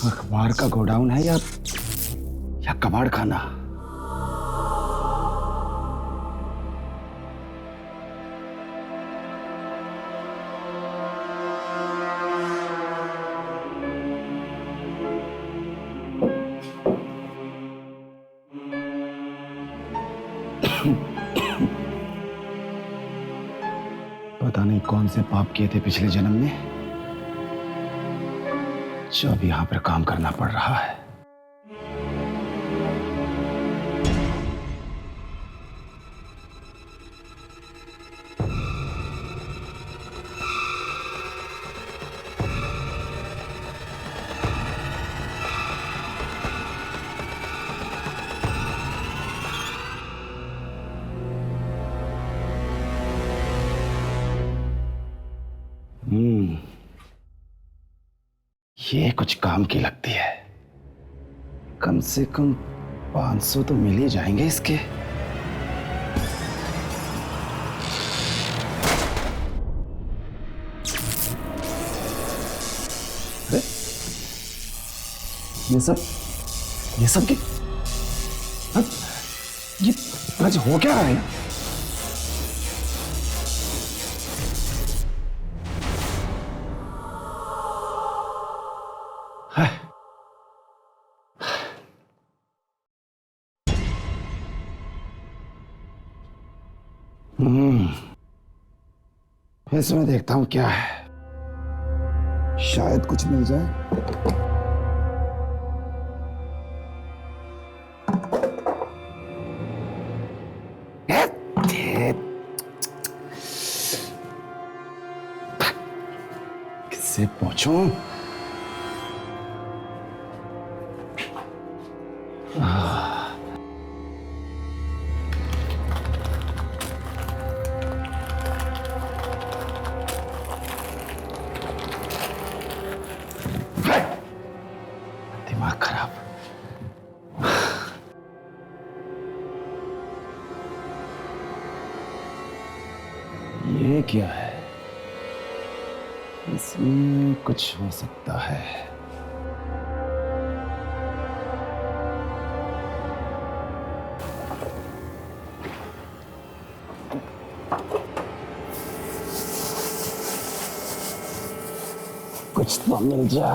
अखबार का गोडाउन है या कबाड़ खाना? पता नहीं कौन से पाप किए थे पिछले जन्म में, जो अब यहां पर काम करना पड़ रहा है। ये कुछ काम की लगती है। कम से कम 500 तो मिल ही जाएंगे इसके। अरे ये सब की ये आज हो क्या रहा है? इसमें देखता हूं क्या है, शायद कुछ मिल जाए। किससे पूछूं? दिमाग खराब। ये क्या है? इसमें कुछ हो सकता है। कुछ तो मिल जा।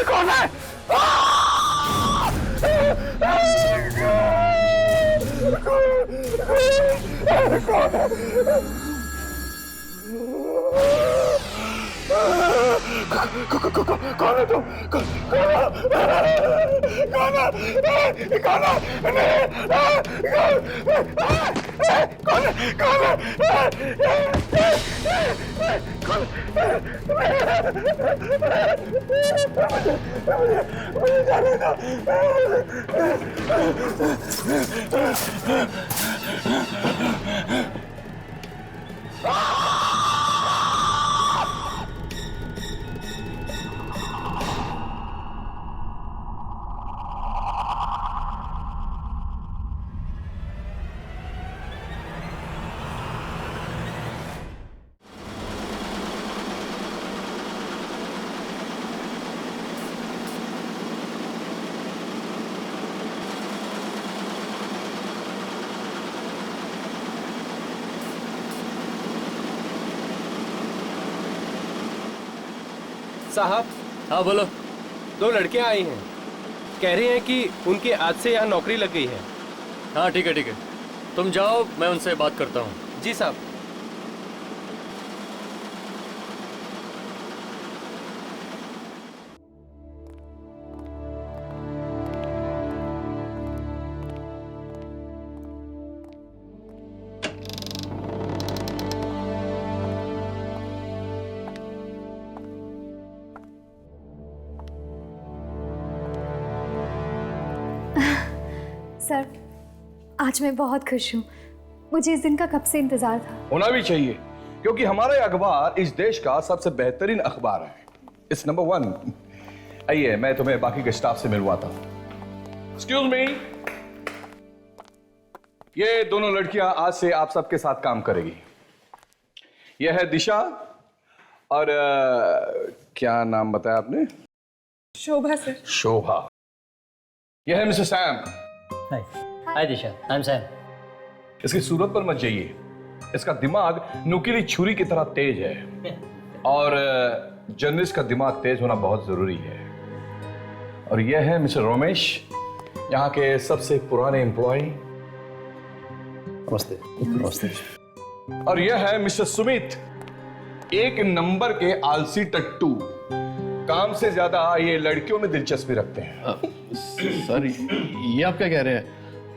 कौन है? कौन है तुम? मुझे जाने दो। साहब। हाँ बोलो। 2 लड़कियां आई हैं, कह रही हैं कि उनकी आज से यहाँ नौकरी लग गई है। हाँ ठीक है, तुम जाओ, मैं उनसे बात करता हूँ। जी साहब। सर, आज मैं बहुत खुश हूँ। मुझे इस दिन का कब से इंतजार था। होना भी चाहिए, क्योंकि हमारा अखबार इस देश का सबसे बेहतरीन अखबार है। It's number 1। आइए, मैं तुम्हें बाकी के स्टाफ से मिलवाता हूँ। एक्सक्यूज मी, ये दोनों लड़कियां आज से आप सबके साथ काम करेगी। यह है दिशा और क्या नाम बताया आपने? शोभा सर। शोभा। यह है mister Sam. Hi hi Disha, I am Sam. इसकी सूरत पर मत जाइए, इसका दिमाग नुकीली छुरी की तरह तेज है और जर्नलिस्ट का दिमाग तेज होना बहुत जरूरी है। और यह है मिस्टर रमेश, यहाँ के सबसे पुराने एम्प्लॉय। नमस्ते। नमस्ते। और यह है मिस्टर सुमित, एक नंबर के आलसी टट्टू। काम से ज्यादा ये लड़कियों में दिलचस्पी रखते हैं। सर ये आप क्या कह रहे हैं?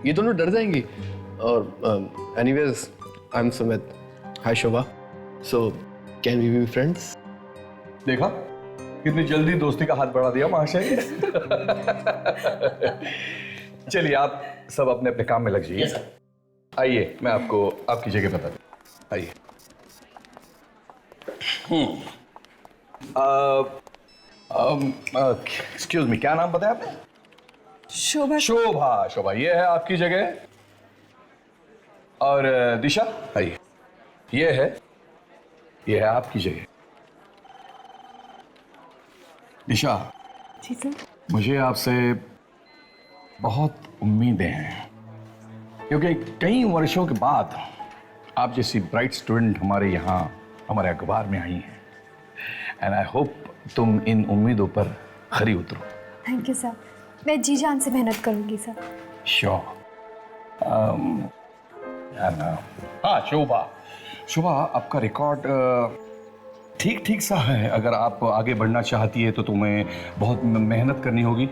ये दोनों डर जाएंगी। और anyways I am Sumit. Hi Shobha. So can we be friends? देखा कितनी जल्दी दोस्ती का हाथ बढ़ा दिया महाशय। चलिए आप सब अपने अपने काम में लग जाइए। आइए मैं आपको आपकी जगह बता दूं। आइए। एक्सक्यूज मी, क्या नाम बताया आपने? शोभा। शोभा। शोभा, ये है आपकी जगह। और दिशा आइए, ये है आपकी जगह। दिशा, जी सर। मुझे आपसे बहुत उम्मीदें हैं क्योंकि कई वर्षों के बाद आप जैसी ब्राइट स्टूडेंट हमारे यहाँ हमारे अखबार में आई हैं एंड आई होप तुम इन उम्मीदों पर खरी उतरो। थैंक यू सर, मैं जी जान से मेहनत करूंगी सर। श्योर। हाँ शोभा, शोभा आपका रिकॉर्ड ठीक ठीक सा है। अगर आप आगे बढ़ना चाहती है तो तुम्हें बहुत मेहनत करनी होगी,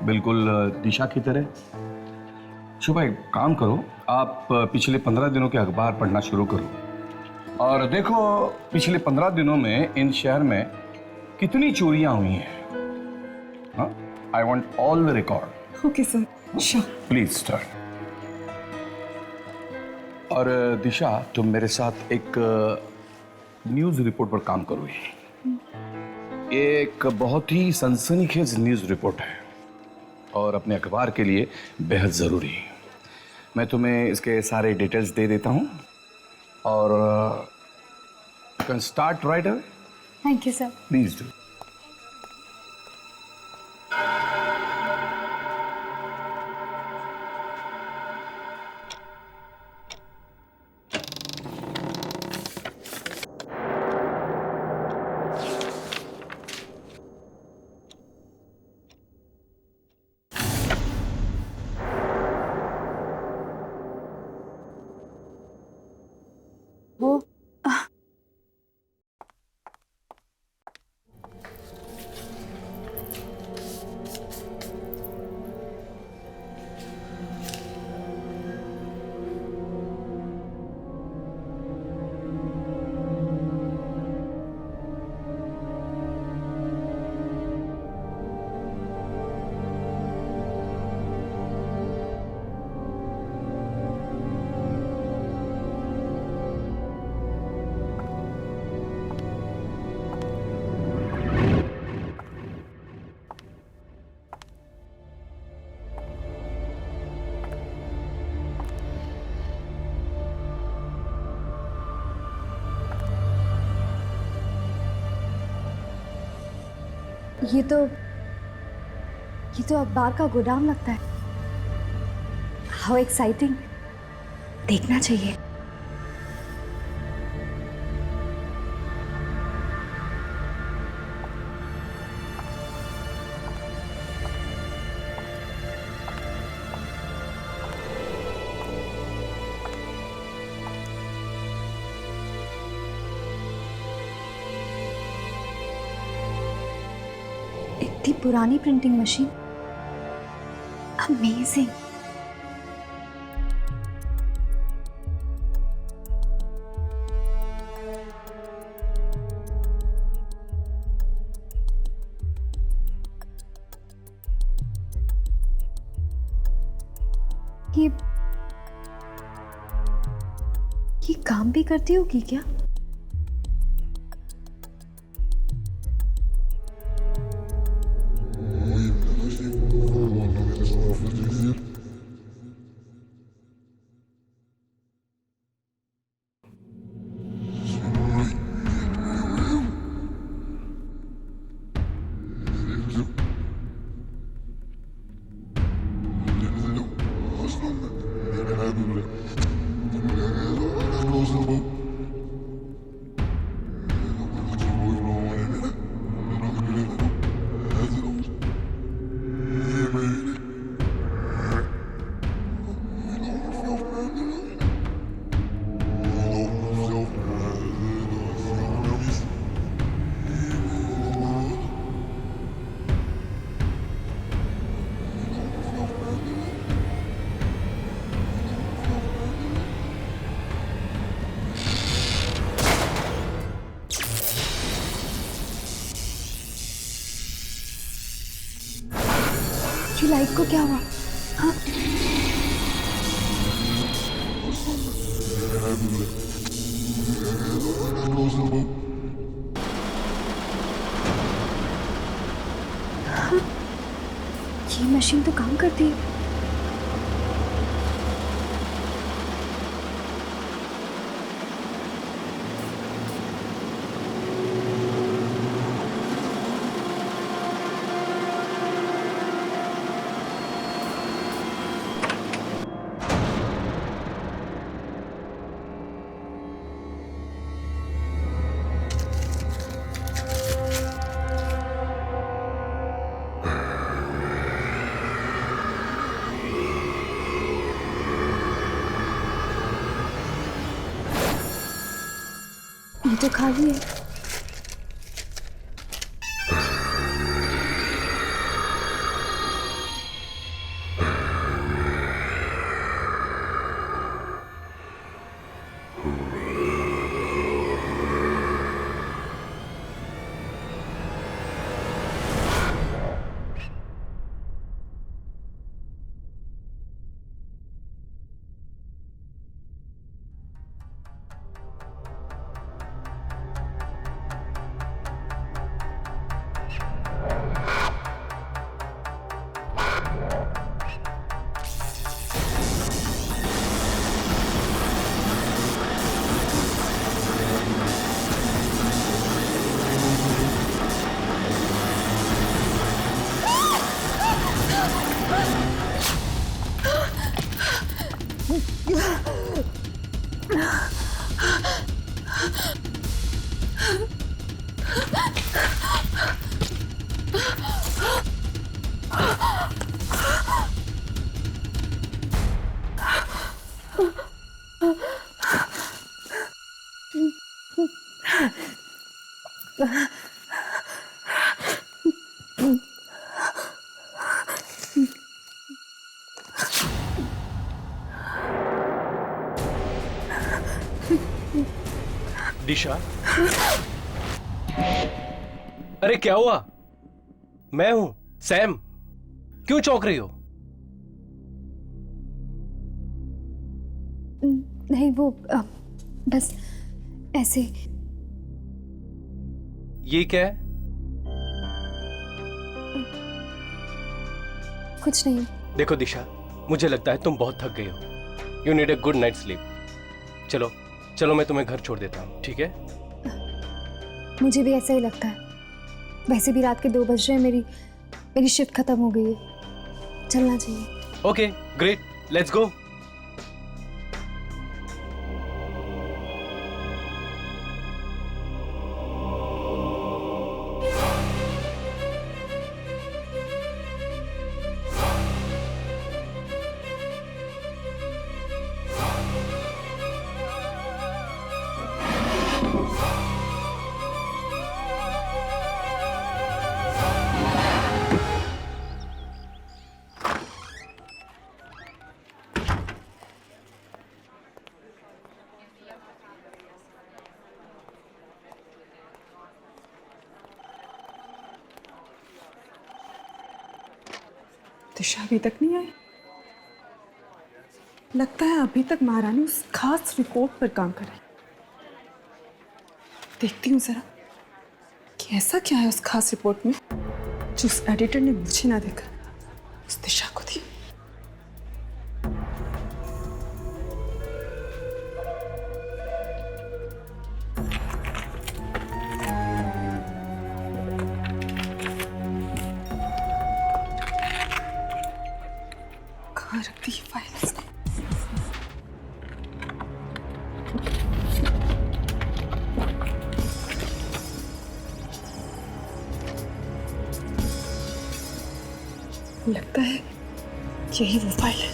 बिल्कुल दिशा की तरह। शोभा एक काम करो, आप पिछले 15 दिनों के अखबार पढ़ना शुरू करो और देखो पिछले 15 दिनों में इन शहर में कितनी चोरियां हुई हैं। I want all the record. Okay sir, sure. Please start. और दिशा तुम मेरे साथ एक न्यूज रिपोर्ट पर काम करोगी। एक बहुत ही सनसनीखेज न्यूज रिपोर्ट है और अपने अखबार के लिए बेहद ज़रूरी है। मैं तुम्हें इसके सारे डिटेल्स दे देता हूँ और you can start right away. Thank you sir. Please do. वो ये तो अखबार का गोदाम लगता है। हाउ एक्साइटिंग, देखना चाहिए। इतनी पुरानी प्रिंटिंग मशीन, अमेजिंग। ये काम भी करती होगी क्या? ये लाइट को क्या हुआ? हाँ, हाँ, ये मशीन तो काम करती है। ये तो खाली है। दिशा, अरे क्या हुआ? मैं हूं सैम। क्यों चौंक रही हो? नहीं वो बस ऐसे। ये क्या है? कुछ नहीं। देखो दिशा, मुझे लगता है तुम बहुत थक गई हो। You need a good night sleep. चलो चलो, मैं तुम्हें घर छोड़ देता हूँ, ठीक है? मुझे भी ऐसा ही लगता है। वैसे भी रात के 2 बज रहे हैं, मेरी शिफ्ट खत्म हो गई है, चलना चाहिए। Okay great, let's go. Disha अभी तक नहीं आई। लगता है अभी तक महारानी उस खास रिपोर्ट पर काम कर रही। देखती हूँ जरा कि ऐसा क्या है उस खास रिपोर्ट में जो उस एडिटर ने मुझे ना देखा, उस दिशा को दी। कहाँ रख दी ये फाइल इसने? लगता है यही वो फाइल है।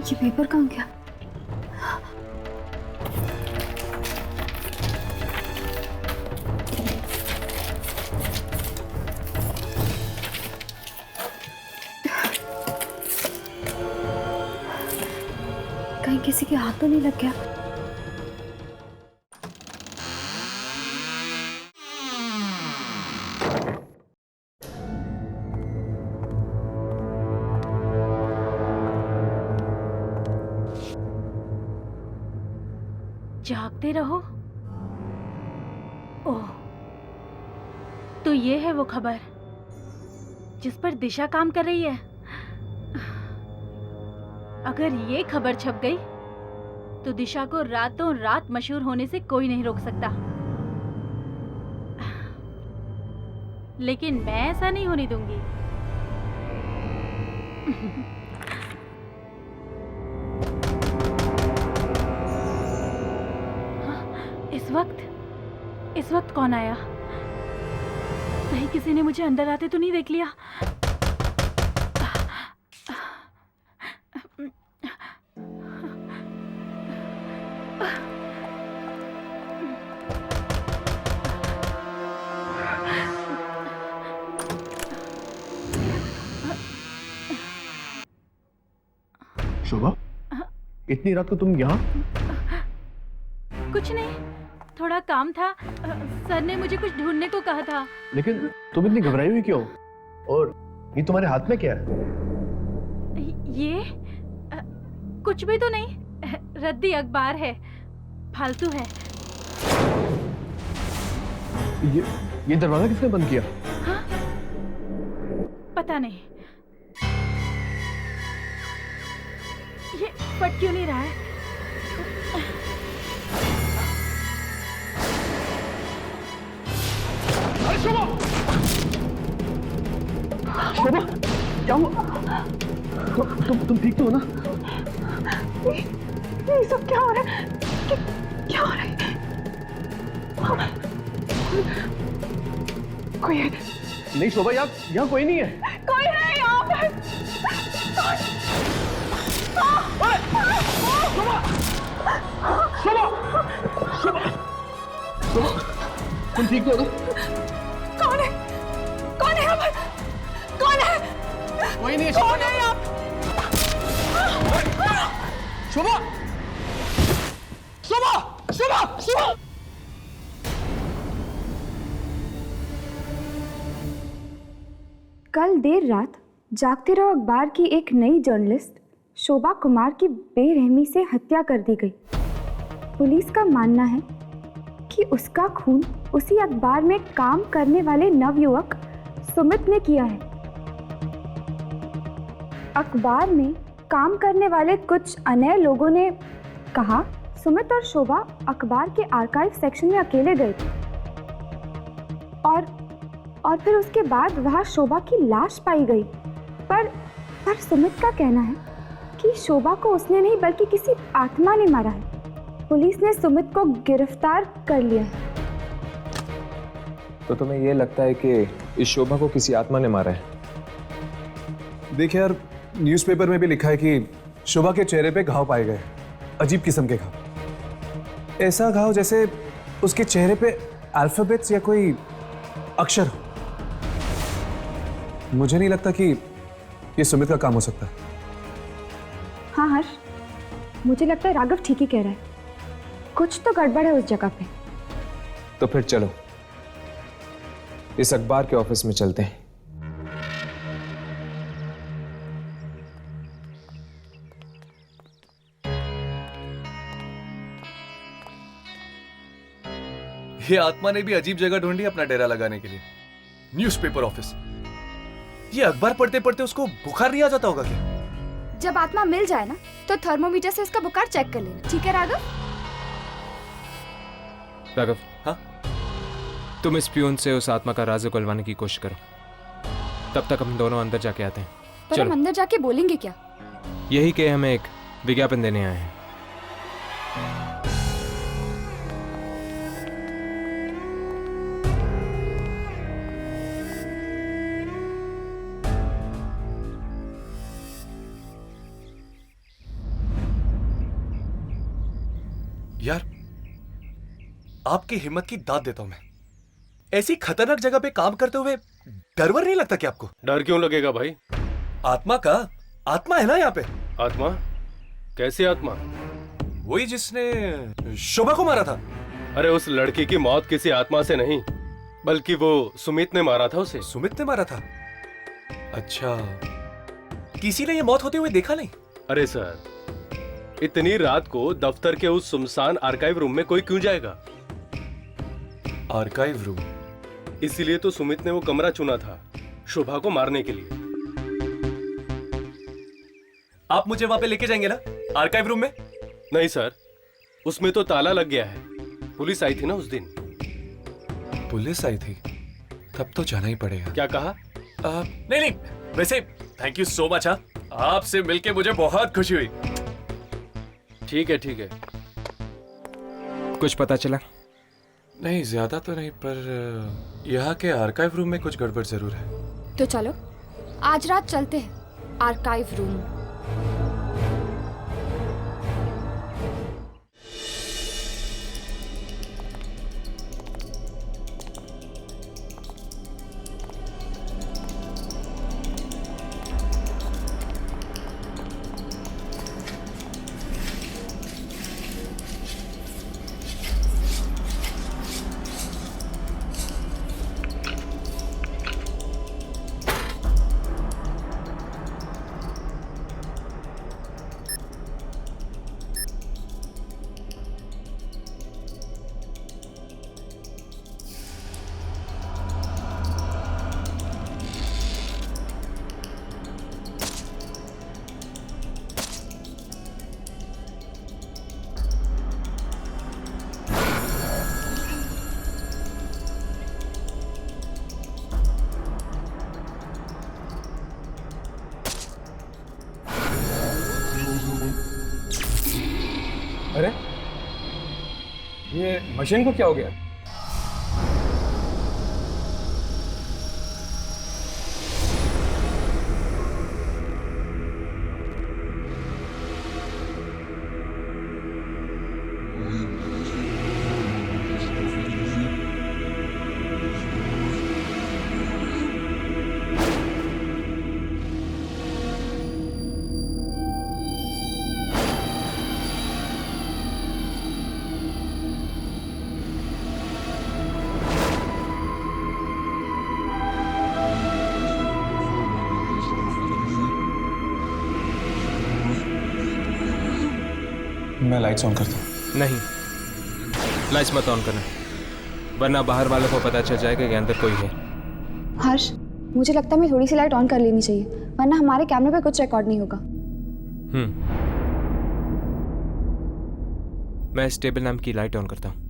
ये पेपर कहाँ गया? कहीं किसी के हाथ तो नहीं लग गया? जागते रहो। ओह, तो ये है वो खबर जिस पर दिशा काम कर रही है। अगर ये खबर छप गई तो दिशा को रातों रात मशहूर होने से कोई नहीं रोक सकता। लेकिन मैं ऐसा नहीं होने दूंगी। इस वक्त कौन आया? कहीं किसी ने मुझे अंदर आते तो नहीं देख लिया? शोभा, इतनी रात को तुम यहाँ? कुछ नहीं, थोड़ा काम था। सर ने मुझे कुछ ढूंढने को कहा था। लेकिन तुम इतनी घबराई हुई क्यों? और ये तुम्हारे हाथ में क्या है? ये कुछ भी तो नहीं, रद्दी अखबार है, फालतू है। ये दरवाजा किसने बंद किया? हाँ? पता नहीं, ये फट क्यों नहीं रहा है? शोभा, क्या हुआ? तुम ठीक तो हो ना? ये सब क्या हो रहा है? क्या हो रहा है? कोई है? नहीं शोभा, यहाँ कोई नहीं है। कोई है यहाँ पर? शोभा, तुम ठीक तो हो ना? कौन है? कौन है यहाँ पर? कौन है? कोई नहीं है। कौन है यहाँ? शोभा, शोभा, शोभा, शोभा। कल देर रात जागते रहो अखबार की एक नई जर्नलिस्ट शोभा कुमार की बेरहमी से हत्या कर दी गई। पुलिस का मानना है कि उसका खून उसी अखबार में काम करने वाले नवयुवक सुमित ने किया है। अखबार में काम करने वाले कुछ अन्य लोगों ने कहा सुमित और शोभा अखबार के आर्काइव सेक्शन में अकेले गए थे और फिर उसके बाद वहां शोभा की लाश पाई गई। पर सुमित का कहना है कि शोभा को उसने नहीं बल्कि किसी आत्मा ने मारा है। पुलिस ने सुमित को गिरफ्तार कर लिया है। तो तुम्हें यह लगता है कि इस शोभा को किसी आत्मा ने मारा है? देखिए यार, न्यूज़पेपर में भी लिखा है कि शोभा के चेहरे पे घाव पाए गए, अजीब किस्म के घाव। ऐसा घाव जैसे उसके चेहरे पे अल्फाबेट्स या कोई अक्षर हो। मुझे नहीं लगता कि ये सुमित का काम हो सकता है। हाँ हर्ष, मुझे लगता है राघव ठीक ही कह रहा है। कुछ तो गड़बड़ है उस जगह पे। तो फिर चलो इस अखबार के ऑफिस में चलते हैं। ये आत्मा ने भी अजीब जगह ढूंढी अपना डेरा लगाने के लिए। Newspaper office. ये अखबार पढ़ते पढ़ते उसको बुखार नहीं आ जाता होगा क्या? जब आत्मा मिल जाए ना तो थर्मोमीटर से इसका बुखार चेक कर लेना, ठीक है राघव? राघव, हाँ? तुम इस प्यून से उस आत्मा का राज उगलवाने की कोशिश करो। तब तक हम दोनों अंदर जाके आते हैं। पर हम अंदर जाके बोलेंगे क्या? यही कि हमें एक विज्ञापन देने आए हैं। यार, आपकी हिम्मत की दाद देता हूं मैं। ऐसी खतरनाक जगह पे काम करते हुए डर नहीं लगता क्या आपको? डर क्यों लगेगा भाई? आत्मा का आत्मा है ना यहाँ पे। आत्मा? कैसी आत्मा? वही जिसने शोभा को मारा था। अरे उस लड़की की मौत किसी आत्मा से नहीं, बल्कि वो सुमित ने मारा था उसे। सुमित ने मारा था? अच्छा, किसी ने ये मौत होते हुए देखा नहीं? अरे सर, इतनी रात को दफ्तर के उस सुनसान आर्काइव रूम में कोई क्यों जाएगा? Archive room? इसीलिए तो सुमित ने वो कमरा चुना था शोभा को मारने के लिए। आप मुझे वहां पे लेके जाएंगे ना, आर्काइव रूम में? नहीं सर, उसमें तो ताला लग गया है। पुलिस आई थी ना उस दिन। पुलिस आई थी? तब तो जाना ही पड़ेगा। क्या कहा? नहीं, वैसे थैंक यू सो मच। आपसे मिलके मुझे बहुत खुशी हुई। ठीक है। कुछ पता चला? नहीं, ज्यादा तो नहीं, पर यहाँ के आर्काइव रूम में कुछ गड़बड़ जरूर है। तो चलो आज रात चलते हैं आर्काइव रूम। अरे ये मशीन को क्या हो गया? मैं लाइट्स ऑन करता हूँ। नहीं, लाइट्स मत ऑन करना, वरना बाहर वालों को पता चल जाएगा कि अंदर कोई है। हर्ष, मुझे लगता है मैं थोड़ी सी लाइट ऑन कर लेनी चाहिए, वरना हमारे कैमरे पे कुछ रिकॉर्ड नहीं होगा। मैं इस टेबल लैंप की लाइट ऑन करता हूँ।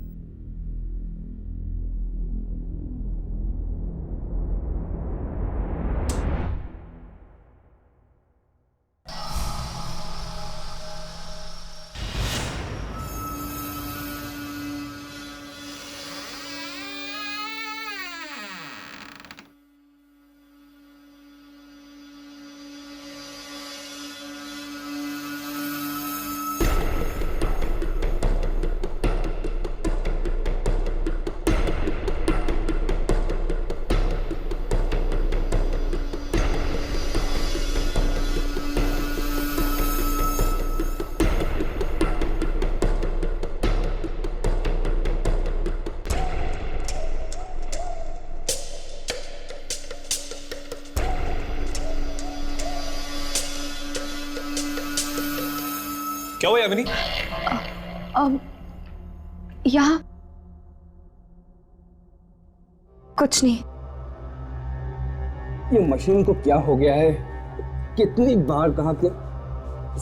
क्या हुआ यामिनी? यहाँ कुछ नहीं। ये मशीन को क्या हो गया है? कितनी बार कहा कि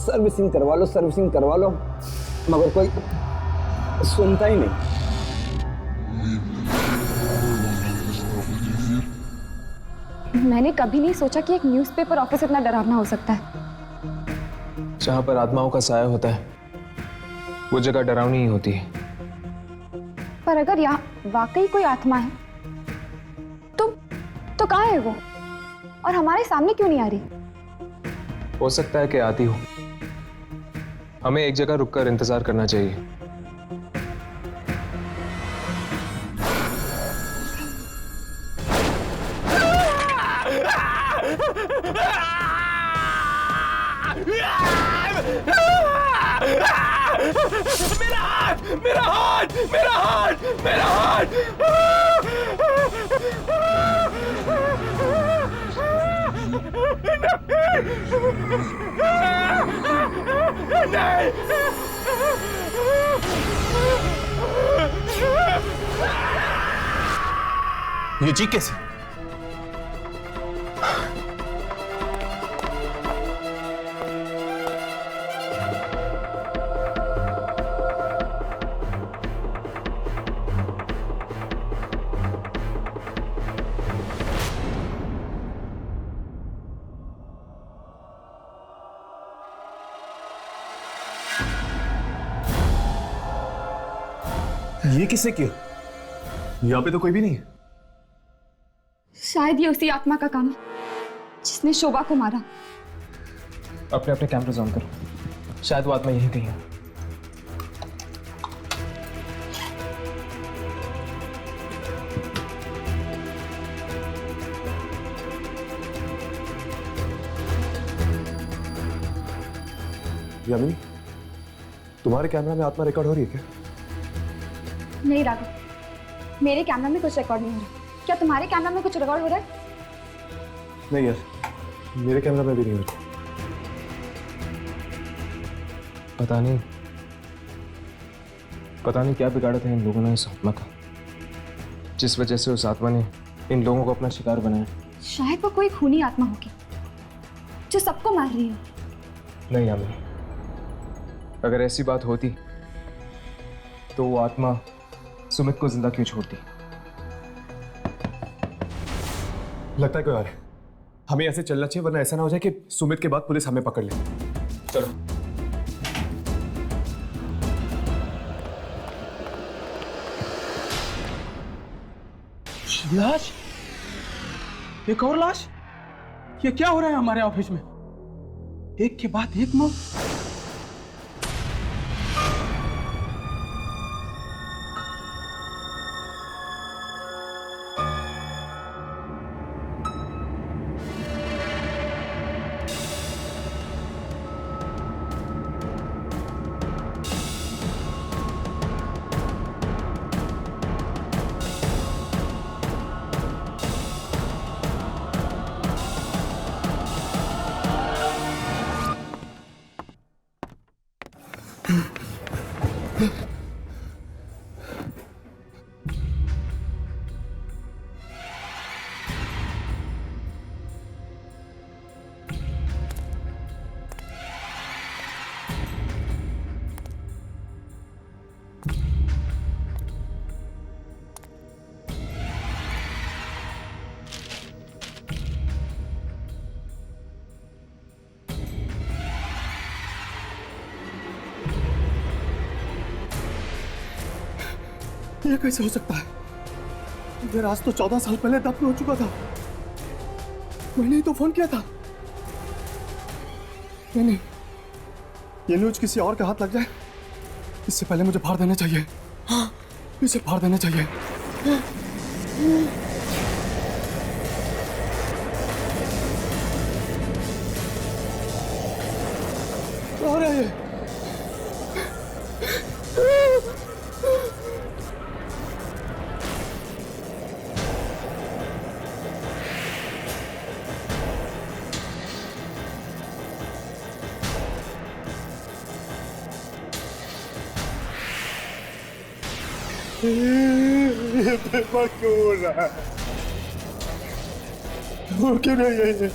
सर्विसिंग करवा लो, मगर कोई सुनता ही नहीं। मैंने कभी नहीं सोचा कि एक न्यूज़पेपर ऑफिस इतना डरावना हो सकता है। जहां पर आत्माओं का साया होता है वो जगह डरावनी ही होती है। पर अगर यहाँ वाकई कोई आत्मा है तो कहाँ है वो, और हमारे सामने क्यों नहीं आ रही? हो सकता है कि आती हो। हमें एक जगह रुककर इंतजार करना चाहिए। मेरा हार्ट, मेरा हार्ट। ये जी कैसे? ये किसने किया? यहाँ पे तो कोई भी नहीं है। शायद ये उसी आत्मा का काम है जिसने शोभा को मारा। अपने अपने कैमरास ऑन करो, शायद वो आत्मा यहीं कहीं है। यामिनी, तुम्हारे कैमरा में आत्मा रिकॉर्ड हो रही है क्या? नहीं राघव, मेरे कैमरा में कुछ रिकॉर्ड नहीं हो रहा। क्या तुम्हारे कैमरा में कुछ रिकॉर्ड हो रहा है? नहीं यार, मेरे कैमरा में भी नहीं हो रहा। पता नहीं क्या बिगाड़ा था इन लोगों ने इस आत्मा का, जिस वजह से उस आत्मा ने इन लोगों को अपना शिकार बनाया। शायद वो कोई खूनी आत्मा होगी जो सबको मार रही हो। नहीं यामिनी, अगर ऐसी बात होती तो वो आत्मा सुमित को जिंदा क्यों छोड़ती? लगता है कोई और है। हमें ऐसे चलना चाहिए, वरना ऐसा ना हो जाए कि सुमित के बाद पुलिस हमें पकड़ ले। चलो। लाश, एक और लाश। ये क्या हो रहा है हमारे ऑफिस में? एक के बाद एक मौत। ये कैसे हो सकता है? ये राज तो 14 साल पहले दफन हो चुका था। मैंने ही तो फोन किया था। नहीं, ये न्यूज किसी और के हाथ लग जाए इससे पहले मुझे फाड़ देना चाहिए। हाँ, इसे फाड़ देना चाहिए। और है ये? क्यों हो रहा है? वो क्यों नहीं है?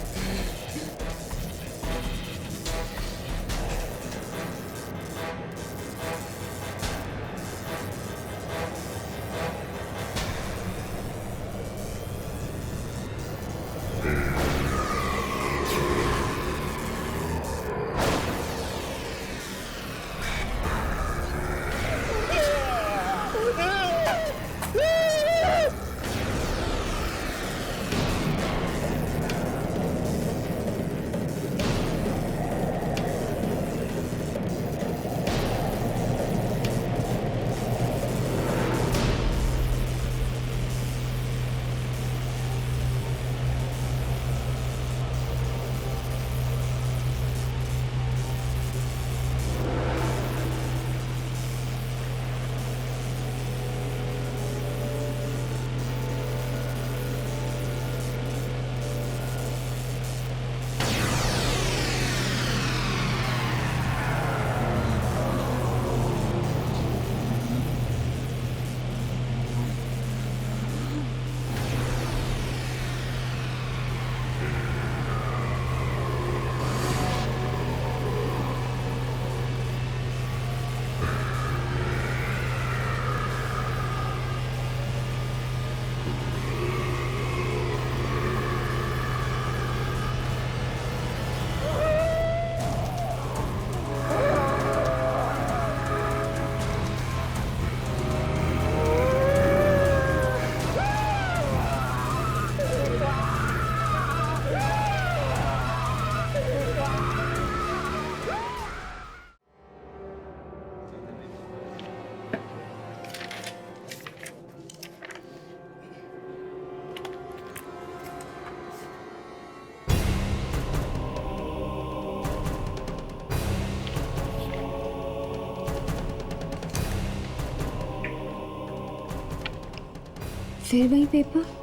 फिर वही पेपर।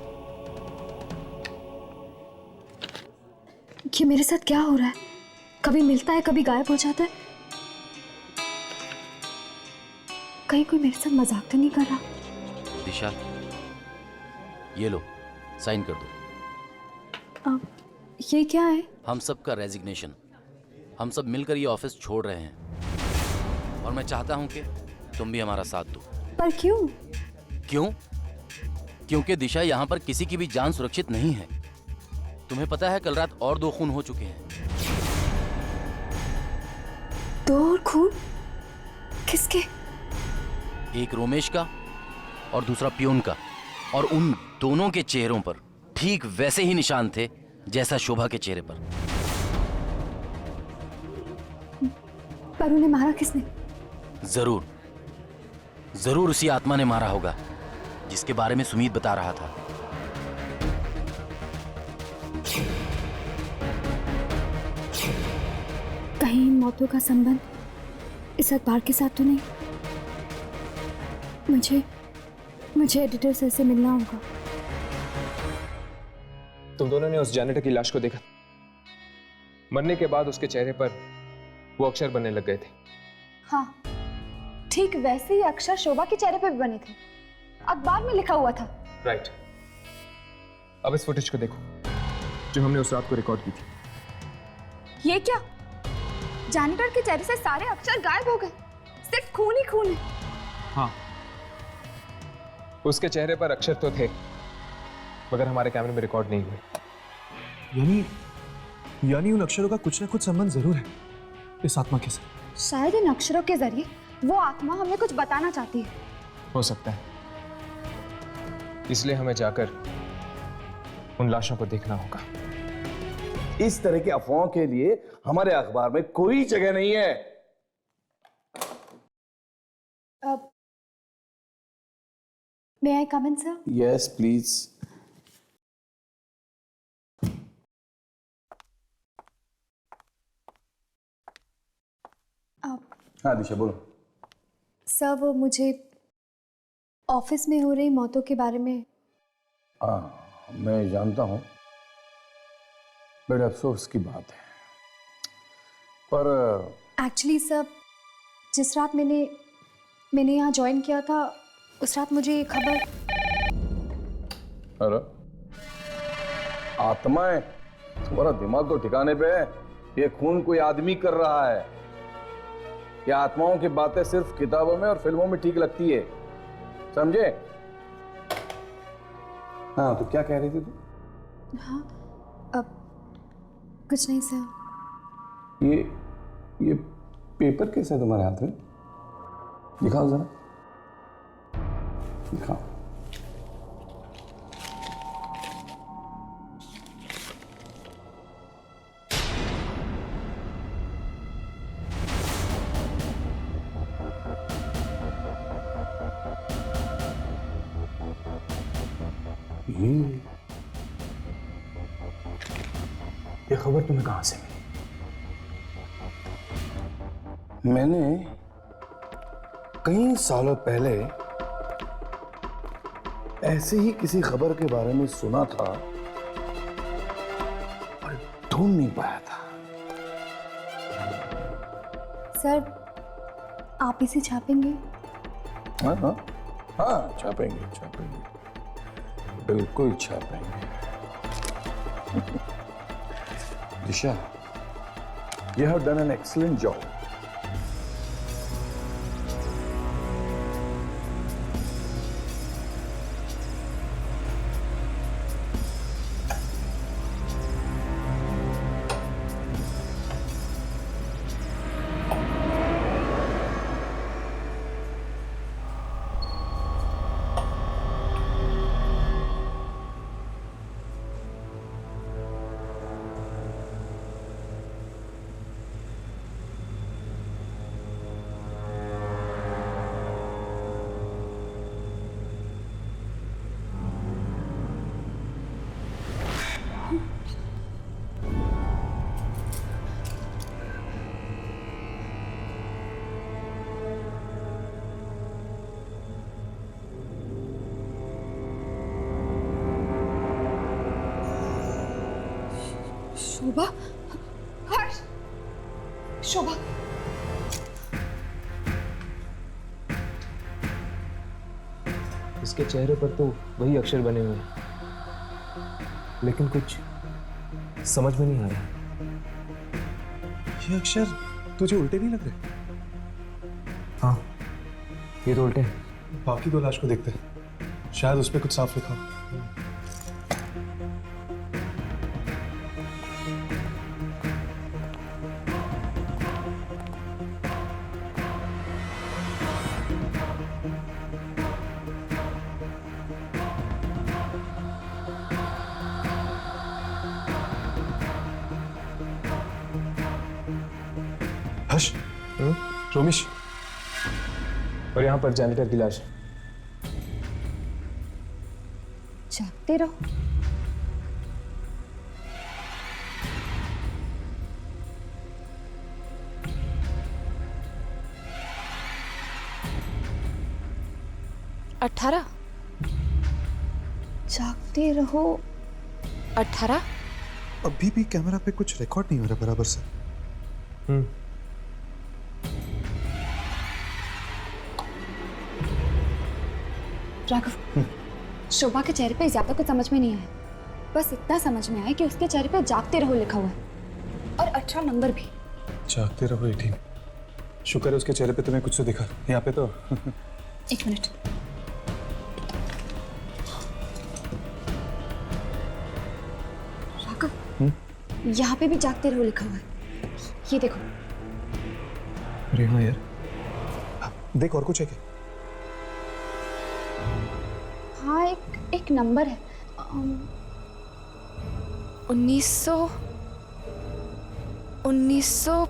ये मेरे साथ क्या हो रहा है? कभी मिलता है, कभी गायब हो जाता है। कहीं कोई मेरे साथ मजाक तो नहीं कर रहा? दिशा, ये लो, साइन कर दो। अब ये क्या है? हम सब का रेजिग्नेशन। हम सब मिलकर ये ऑफिस छोड़ रहे हैं और मैं चाहता हूं कि तुम भी हमारा साथ दो। पर क्यों? क्यों? क्योंकि दिशा, यहाँ पर किसी की भी जान सुरक्षित नहीं है। तुम्हें पता है कल रात और 2 खून हो चुके हैं। 2 और खून? किसके? एक रोमेश का और दूसरा पियून का। और उन दोनों के चेहरों पर ठीक वैसे ही निशान थे जैसा शोभा के चेहरे पर। पर उन्हें मारा किसने? जरूर जरूर उसी आत्मा ने मारा होगा जिसके बारे में सुमीत बता रहा था। कहीं इन मौतों का संबंध इस अखबार के साथ तो नहीं? मुझे एडिटर सर से मिलना होगा। तुम दोनों ने उस जैनेटर की लाश को देखा? मरने के बाद उसके चेहरे पर वो अक्षर बनने लग गए थे। हाँ, ठीक वैसे ही अक्षर शोभा के चेहरे पे भी बने थे। अखबार में लिखा हुआ था। राइट। अब इस फुटेज को देखो जो हमने उस रात को रिकॉर्ड की थी। ये क्या? जैनेटर के चेहरे से सारे अक्षर गायब हो गए, सिर्फ खून ही खून है। हाँ, उसके चेहरे पर अक्षर तो थे मगर हमारे कैमरे में रिकॉर्ड नहीं हुए। यानी उन अक्षरों का कुछ ना कुछ संबंध जरूर है इस आत्मा के साथ। शायद इन अक्षरों के जरिए वो आत्मा हमें कुछ बताना चाहती है। हो सकता है, इसलिए हमें जाकर उन लाशों को देखना होगा। इस तरह की अफवाहों के लिए हमारे अखबार में कोई जगह नहीं है। मे आई कम इन सर? Yes please. हाँ दिशा बोलो। सर, वो मुझे ऑफिस में हो रही मौतों के बारे में। हाँ, मैं जानता हूँ, बड़े अफसोस की बात है। पर एक्चुअली सर, जिस रात मैंने यहाँ ज्वाइन किया था उस रात मुझे ये खबर। अरे आत्माएं, तुम्हारा दिमाग तो ठिकाने पे है। ये खून कोई आदमी कर रहा है। ये आत्माओं की बातें सिर्फ किताबों में और फिल्मों में ठीक लगती है, समझे? हाँ, तो क्या कह रही थी तू? हाँ, अब कुछ नहीं सर। ये पेपर कैसे है तुम्हारे हाथ में? दिखाओ जरा, दिखाओ। ये खबर तुम्हें कहां से मिली? मैंने कई सालों पहले ऐसे ही किसी खबर के बारे में सुना था और ढूंढ नहीं पाया था। सर, आप इसे छापेंगे? हाँ हाँ हाँ, छापेंगे, बिल्कुल छापेंगे। दिशा, you have done an excellent job. शोभा, हर्ष, शोभा। इसके चेहरे पर तो वही अक्षर बने हुए हैं, लेकिन कुछ समझ में नहीं आ रहा। ये अक्षर तुझे उल्टे नहीं लग रहे? हाँ, ये तो उल्टे हैं। बाकी दो लाश को देखते हैं, शायद उस पर कुछ साफ लिखा हो। हर्ष, रोमिश, और यहाँ पर जैनिटर की लाश है। जागते रहो। अठारह। जागते रहो 18। अभी भी कैमरा पे कुछ रिकॉर्ड नहीं हो रहा बराबर से। राघव, शोभा के चेहरे पे ज्यादा कुछ समझ में नहीं आया, बस इतना समझ में आया कि उसके चेहरे पे जागते रहो लिखा हुआ है और 18 नंबर भी। जागते रहो 18। शुक्र है उसके चेहरे पे तुम्हें कुछ तो दिखा, यहाँ पे तो। एक मिनट। राघव, यहाँ पे भी जागते रहो लिखा हुआ है, ये देखो। अरे हाँ यार, देख और कुछ है क्या? हाँ, एक नंबर है, 1996।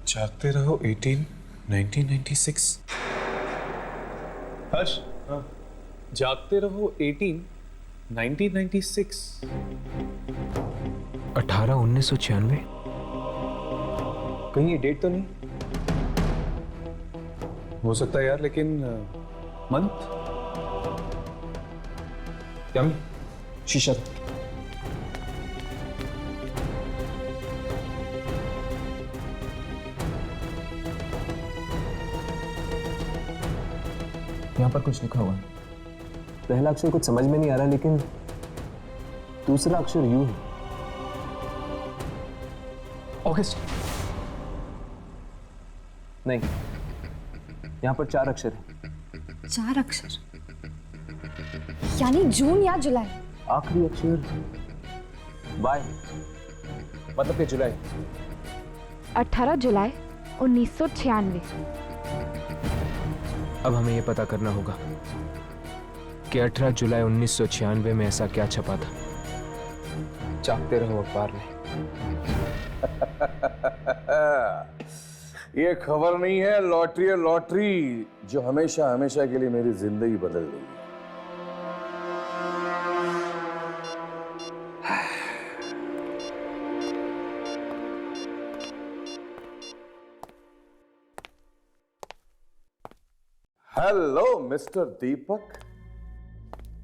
जागते रहो 18, 1996। हर्ष, जागते रहो 18, 1996। 18 1996। कहीं ये डेट तो नहीं? हो सकता है यार, लेकिन मंथ? यामी, शीशा। यहाँ पर कुछ लिखा हुआ है। पहला अक्षर कुछ समझ में नहीं आ रहा, लेकिन दूसरा अक्षर यू है। ऑगस्ट नहीं, यहाँ पर 4 अक्षर है। 4 अक्षर यानी जून या जुलाई। आखिरी अक्षर बाय, मतलब कि जुलाई। 18 जुलाई 1996। अब हमें यह पता करना होगा कि 18 जुलाई 1996 में ऐसा क्या छपा था। जागते रहो अखबार में। ये खबर नहीं है, लॉटरी है, लॉटरी जो हमेशा हमेशा के लिए मेरी जिंदगी बदल देगी। हेलो मिस्टर दीपक,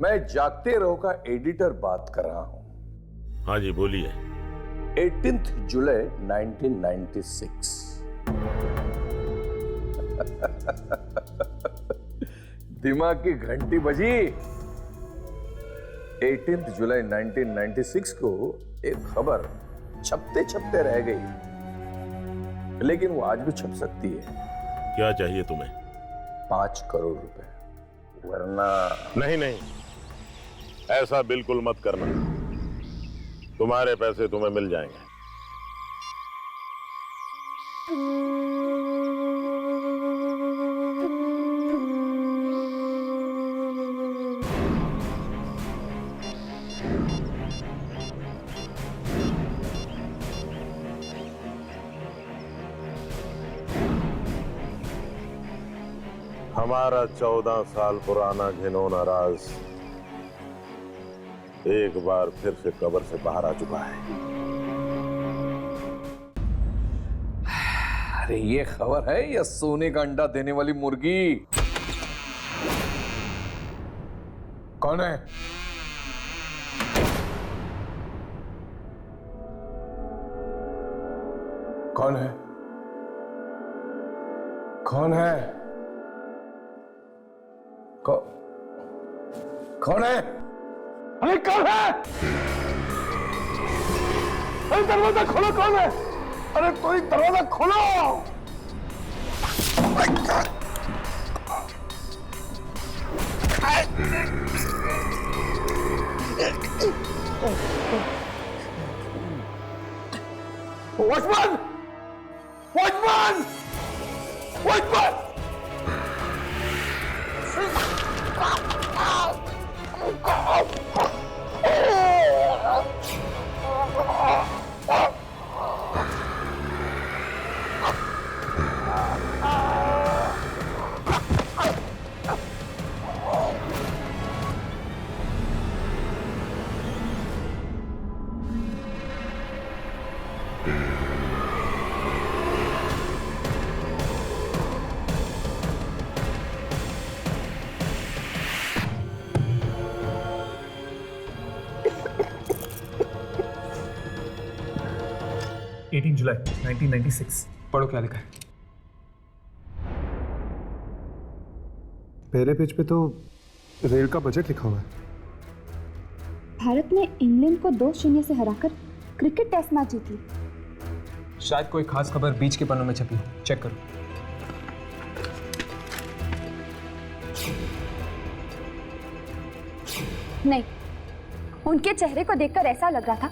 मैं जागते रहो का एडिटर बात कर रहा हूं। हाँ जी बोलिए। 18 जुलाई 1996। दिमाग की घंटी बजी। 18 जुलाई 1996 को एक खबर छपते छपते रह गई, लेकिन वो आज भी छप सकती है। क्या चाहिए तुम्हें? 5 करोड़ रुपए, वरना नहीं नहीं, ऐसा बिल्कुल मत करना। तुम्हारे पैसे तुम्हें मिल जाएंगे। हमारा 14 साल पुराना घिनौना राज एक बार फिर से कब्र से बाहर आ चुका है। अरे ये खबर है या सोने का अंडा देने वाली मुर्गी? कौन है? कौन है? कौन है? कौन है? अरे कौन है? अरे दरवाजा खोलो, कौन है? अरे कोई दरवाजा खोलो! वॉचमैन! वॉचमैन! वॉचमैन! जुलाई 1996। पढ़ो क्या लिखा है। पहले पेज पे तो रेल का बजट लिखा हुआ है। भारत ने इंग्लैंड को 2-0 से हराकर क्रिकेट टेस्ट मैच जीती। शायद कोई खास खबर बीच के पन्नों में छपी हो, चेक करो। नहीं, उनके चेहरे को देखकर ऐसा लग रहा था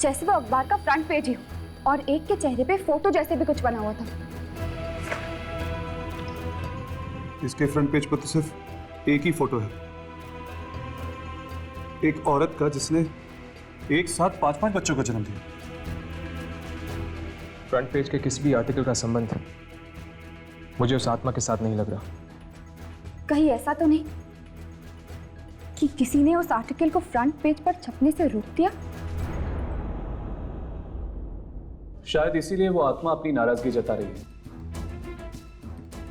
जैसे वो अखबार का फ्रंट पेज ही हो और एक के चेहरे पे फोटो जैसे भी कुछ बना हुआ था। इसके फ्रंट पेज पर तो सिर्फ एक ही फोटो है, एक औरत का जिसने एक साथ 5-5 बच्चों को जन्म दिया। फ्रंट पेज के किसी भी आर्टिकल का संबंध मुझे उस आत्मा के साथ नहीं लग रहा। कहीं ऐसा तो नहीं कि किसी ने उस आर्टिकल को फ्रंट पेज पर छपने से रोक दिया? शायद इसीलिए वो आत्मा अपनी नाराजगी जता रही है,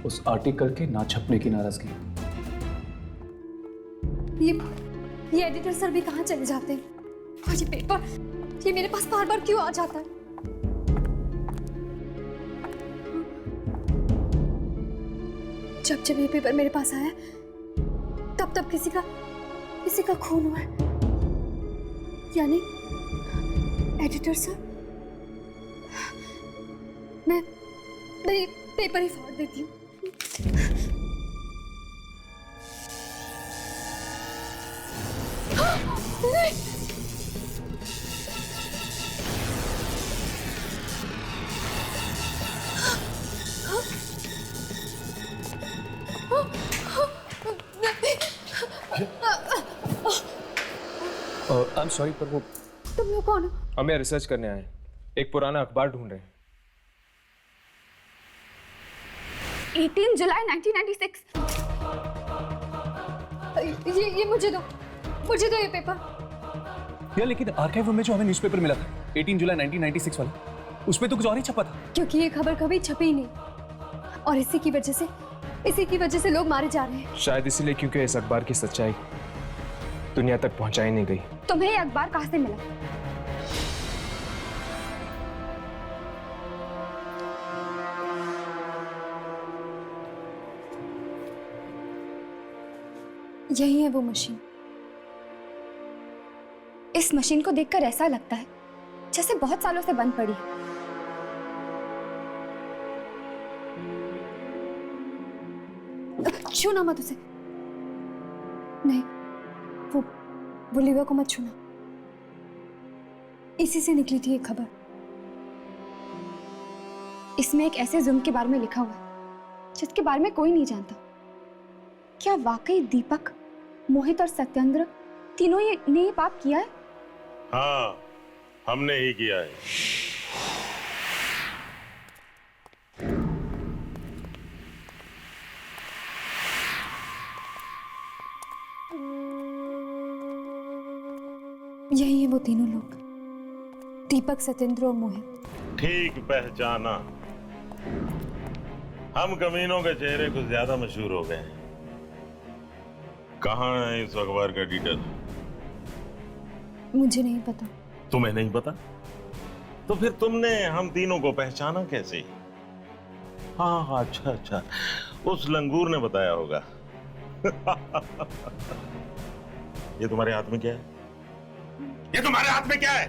उस आर्टिकल के ना छपने की नाराजगी। ये एडिटर सर भी कहाँ चले जाते हैं? और ये पेपर, ये मेरे पास बार बार क्यों आ जाता है? जब जब ये पेपर मेरे पास आया तब तब किसी का खून हुआ है। यानी एडिटर सर, मैं ये पेपर ही फाड़ देती हूँ। आई एम सॉरी, पर वो तुम लोग कौन हो? हम यहाँ रिसर्च करने आए हैं, एक पुराना अखबार ढूंढ रहे हैं। 18 जुलाई 1996। ये मुझे दो ये पेपर। यार लेकिन आर्काइव रूम में जो हमें न्यूज़पेपर मिला था 18 जुलाई 1996 वाला, उसमें तो कुछ और ही छपा था। क्योंकि ये खबर कभी छपी ही नहीं और इसी की वजह से लोग मारे जा रहे हैं। शायद इसीलिए क्योंकि इस अखबार की सच्चाई दुनिया तक पहुंचाई नहीं गई। तुम्हें ये अखबार कहां से मिला? यही है वो मशीन। इस मशीन को देखकर ऐसा लगता है जैसे बहुत सालों से बंद पड़ी है। छूना मत उसे। नहीं, वो लीवर को मत छूना। इसी से निकली थी ये खबर। इसमें एक ऐसे जुर्म के बारे में लिखा हुआ है जिसके बारे में कोई नहीं जानता। क्या वाकई दीपक, मोहित और सत्येंद्र तीनों ने ये पाप किया है? हाँ, हमने ही किया है। यही है वो तीनों लोग, दीपक, सत्येंद्र और मोहित। ठीक पहचाना। हम कमीनों के चेहरे कुछ ज्यादा मशहूर हो गए हैं। कहाँ है इस अखबार का एडिटर? मुझे नहीं पता। तुम्हें नहीं पता? तो फिर तुमने हम तीनों को पहचाना कैसे? हाँ हाँ, अच्छा अच्छा, उस लंगूर ने बताया होगा। ये तुम्हारे हाथ में क्या है? ये तुम्हारे हाथ में क्या है?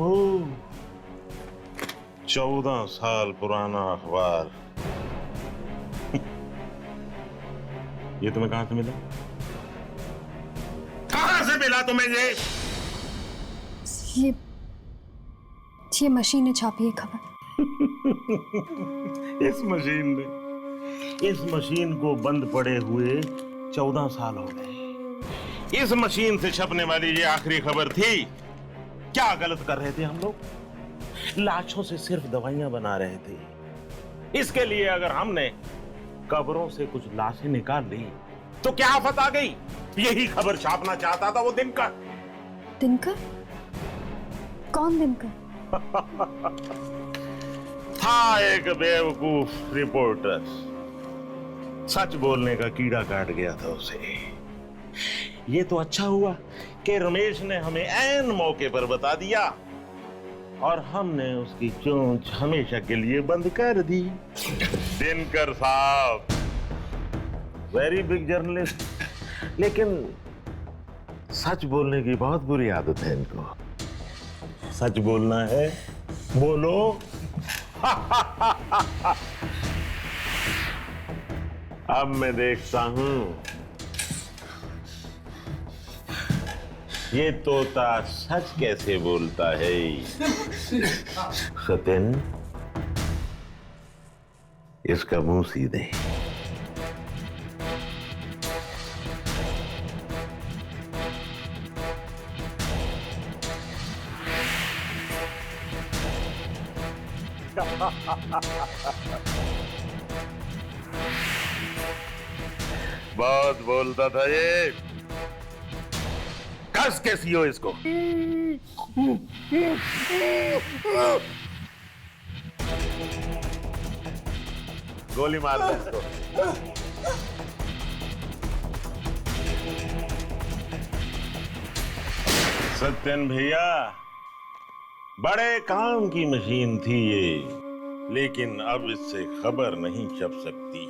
ओह, 14 साल पुराना अखबार। ये तुम्हें कहां से मिला? कहां से मिला तुम्हें ये? ये मशीन ने छापी है खबर। इस मशीन को बंद पड़े हुए 14 साल हो गए। इस मशीन से छपने वाली ये आखिरी खबर थी। क्या गलत कर रहे थे हम लोग? लाशों से सिर्फ दवाइयां बना रहे थे। इसके लिए अगर हमने कब्रों से कुछ लाशें निकाल ली तो क्या आफत आ गई? यही खबर छापना चाहता था वो दिनकर। दिनकर? कौन दिनकर? था एक बेवकूफ रिपोर्टर, सच बोलने का कीड़ा काट गया था उसे। ये तो अच्छा हुआ कि रमेश ने हमें ऐन मौके पर बता दिया और हमने उसकी चोंच हमेशा के लिए बंद कर दी। दिनकर साहब वेरी बिग जर्नलिस्ट, लेकिन सच बोलने की बहुत बुरी आदत है इनको। सच बोलना है, बोलो। अब मैं देखता हूं ये तोता सच कैसे बोलता है। सत्यन, इसका मुंह सीधे। बहुत बोलता था ये। कस के सीओ इसको। गोली मार दे इसको। सत्यन भैया, बड़े काम की मशीन थी ये, लेकिन अब इससे खबर नहीं छप सकती।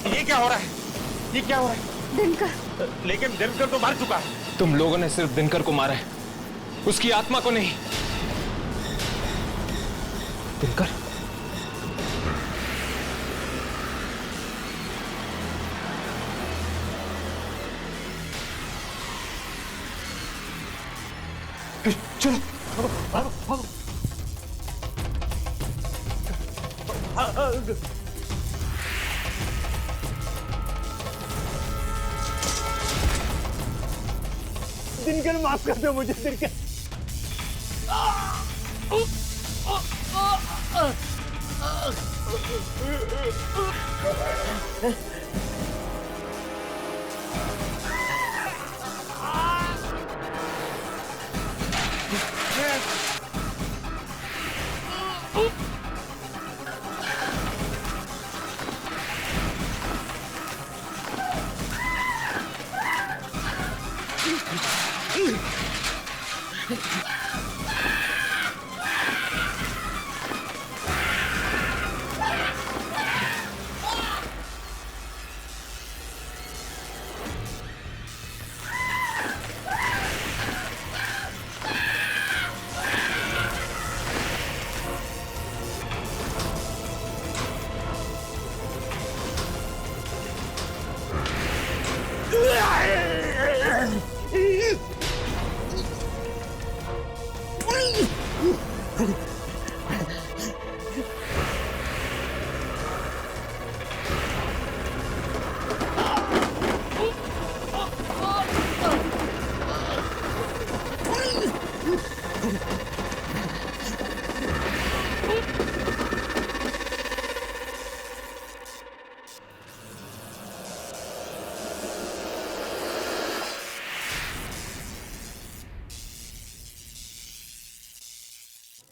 ये क्या हो रहा है? ये क्या हो रहा है? दिनकर। लेकिन दिनकर तो मर चुका है। तुम लोगों ने सिर्फ दिनकर को मारा है, उसकी आत्मा को नहीं। दिनकर, चलो भागो भागो। दिनकर माफ कर दो मुझे, दिनकर।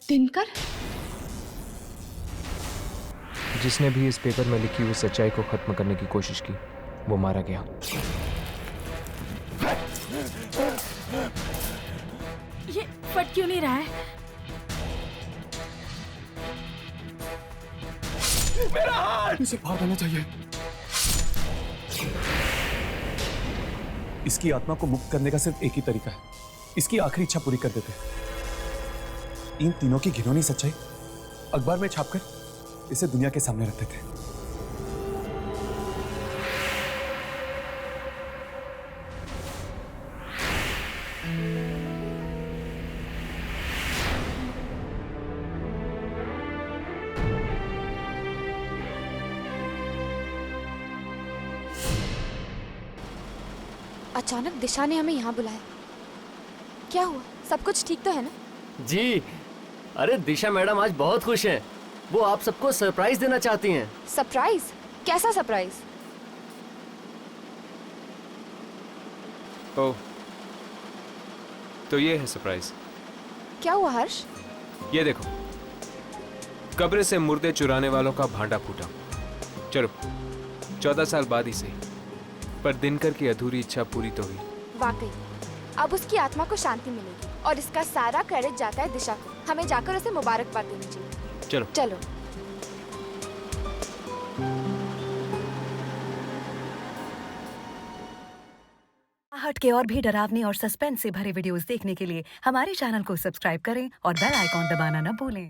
दिनकर? जिसने भी इस पेपर में लिखी हुई सच्चाई को खत्म करने की कोशिश की वो मारा गया। ये फट क्यों नहीं रहा है? मेरा हाथ! इसे फाड़ देना चाहिए। इसकी आत्मा को मुक्त करने का सिर्फ एक ही तरीका है, इसकी आखिरी इच्छा पूरी कर देते हैं। इन तीनों की घिनौनी सच्चाई अखबार में छापकर इसे दुनिया के सामने रखते थे। अचानक दिशा ने हमें यहाँ बुलाया। क्या हुआ? सब कुछ ठीक तो है ना? जी, अरे दिशा मैडम आज बहुत खुश हैं। वो आप सबको सरप्राइज देना चाहती हैं। सरप्राइज? कैसा सरप्राइज? ओह, तो ये है सरप्राइज। क्या हुआ हर्ष? ये देखो, कब्र से मुर्दे चुराने वालों का भांडा फूटा। चलो 14 साल बाद ही सही, पर दिनकर की अधूरी इच्छा पूरी तो हुई। वाकई अब उसकी आत्मा को शांति मिलेगी और इसका सारा क्रेडिट जाता है दिशा को। हमें जाकर उसे मुबारकबाद देनी चाहिए। चलो चलो। हट के और भी डरावनी और सस्पेंस से भरे वीडियोस देखने के लिए हमारे चैनल को सब्सक्राइब करें और बेल आइकॉन दबाना न भूलें।